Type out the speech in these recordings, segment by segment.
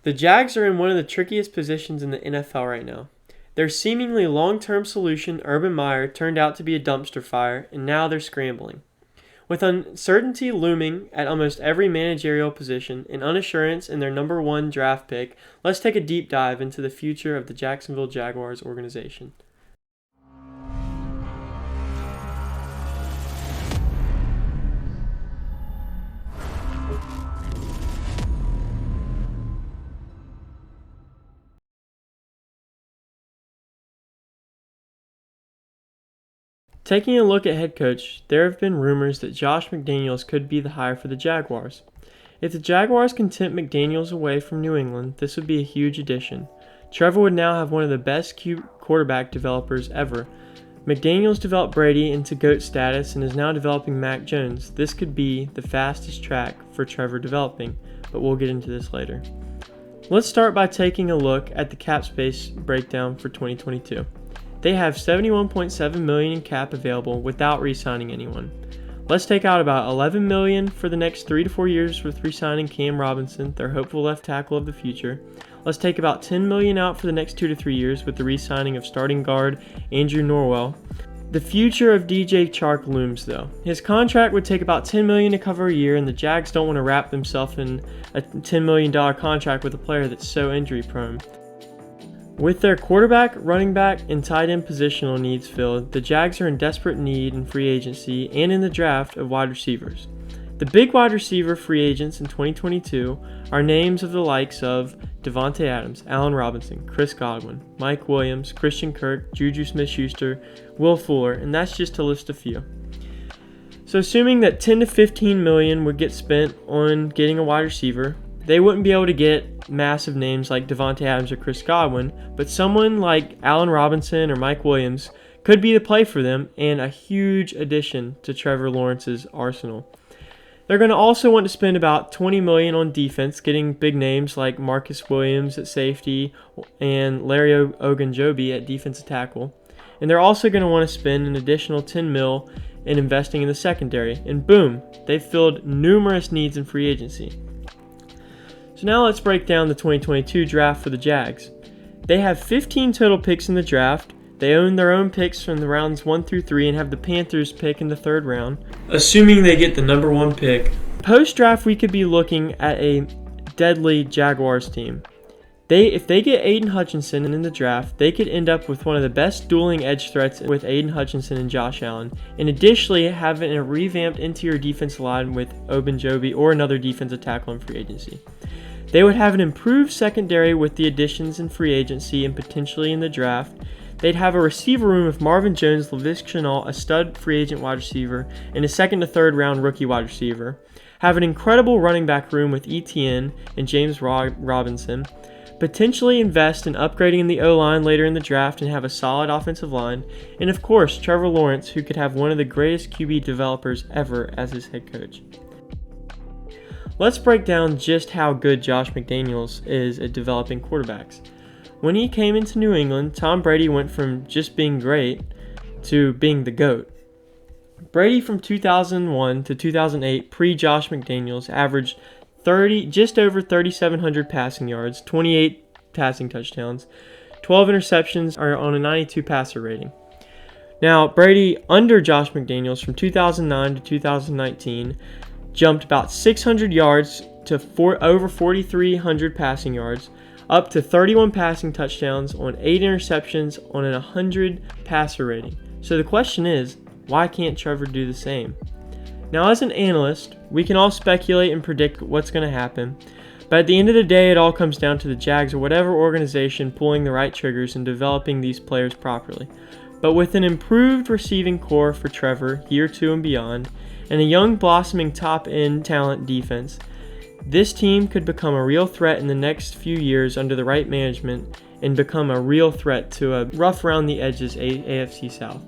The Jags are in one of the trickiest positions in the NFL right now. Their seemingly long-term solution, Urban Meyer, turned out to be a dumpster fire, and now they're scrambling. With uncertainty looming at almost every managerial position and unassurance in their number one draft pick, let's take a deep dive into the future of the Jacksonville Jaguars organization. Taking a look at head coach, there have been rumors that Josh McDaniels could be the hire for the Jaguars. If the Jaguars can tempt McDaniels away from New England, this would be a huge addition. Trevor would now have one of the best quarterback developers ever. McDaniels developed Brady into GOAT status and is now developing Mac Jones. This could be the fastest track for Trevor developing, but we'll get into this later. Let's start by taking a look at the cap space breakdown for 2022. They have $71.7 million in cap available without re-signing anyone. Let's take out about $11 million for the next 3 to 4 years with re-signing Cam Robinson, their hopeful left tackle of the future. Let's take about $10 million out for the next 2 to 3 years with the re-signing of starting guard Andrew Norwell. The future of DJ Chark looms though. His contract would take about $10 million to cover a year, and the Jags don't want to wrap themselves in a $10 million contract with a player that's so injury prone. With their quarterback, running back, and tight end positional needs filled, the Jags are in desperate need in free agency and in the draft of wide receivers. The big wide receiver free agents in 2022 are names of the likes of Davante Adams, Allen Robinson, Chris Godwin, Mike Williams, Christian Kirk, Juju Smith-Schuster, Will Fuller, and that's just to list a few. So assuming that $10 to $15 million would get spent on getting a wide receiver, they wouldn't be able to get massive names like Davante Adams or Chris Godwin, but someone like Allen Robinson or Mike Williams could be the play for them and a huge addition to Trevor Lawrence's arsenal. They're going to also want to spend about $20 million on defense, getting big names like Marcus Williams at safety and Larry Ogunjobi at defensive tackle. And they're also going to want to spend an additional $10 million in investing in the secondary. And boom, they've filled numerous needs in free agency. So now let's break down the 2022 draft for the Jags. They have 15 total picks in the draft. They own their own picks from the rounds 1 through 3 and have the Panthers pick in the 3rd round, assuming they get the number 1 pick. Post-draft, we could be looking at a deadly Jaguars team. If they get Aiden Hutchinson in the draft, they could end up with one of the best dueling edge threats with Aiden Hutchinson and Josh Allen, and additionally having a revamped interior defensive line with Ogunjobi or another defensive tackle in free agency. They would have an improved secondary with the additions in free agency and potentially in the draft. They'd have a receiver room with Marvin Jones, Laviska Shenault, a stud free agent wide receiver, and a 2nd to 3rd round rookie wide receiver. Have an incredible running back room with ETN and James Robinson. Potentially invest in upgrading in the O-line later in the draft and have a solid offensive line. And of course, Trevor Lawrence, who could have one of the greatest QB developers ever as his head coach. Let's break down just how good Josh McDaniels is at developing quarterbacks. When he came into New England, Tom Brady went from just being great to being the GOAT. Brady from 2001 to 2008, pre-Josh McDaniels, averaged just over 3,700 passing yards, 28 passing touchdowns, 12 interceptions are on a 92 passer rating. Now, Brady, under Josh McDaniels from 2009 to 2019, jumped about 600 yards to over 4,300 passing yards, up to 31 passing touchdowns on 8 interceptions on a 100 passer rating. So the question is, why can't Trevor do the same? Now, as an analyst, we can all speculate and predict what's going to happen, but at the end of the day, it all comes down to the Jags or whatever organization pulling the right triggers and developing these players properly. But with an improved receiving core for Trevor, year 2 and beyond, and a young blossoming top-end talent defense, this team could become a real threat in the next few years under the right management and become a real threat to a rough around the edges AFC South.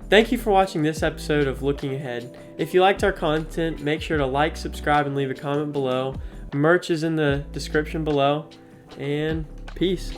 Thank you for watching this episode of Looking Ahead. If you liked our content, make sure to like, subscribe, and leave a comment below. Merch is in the description below. And peace.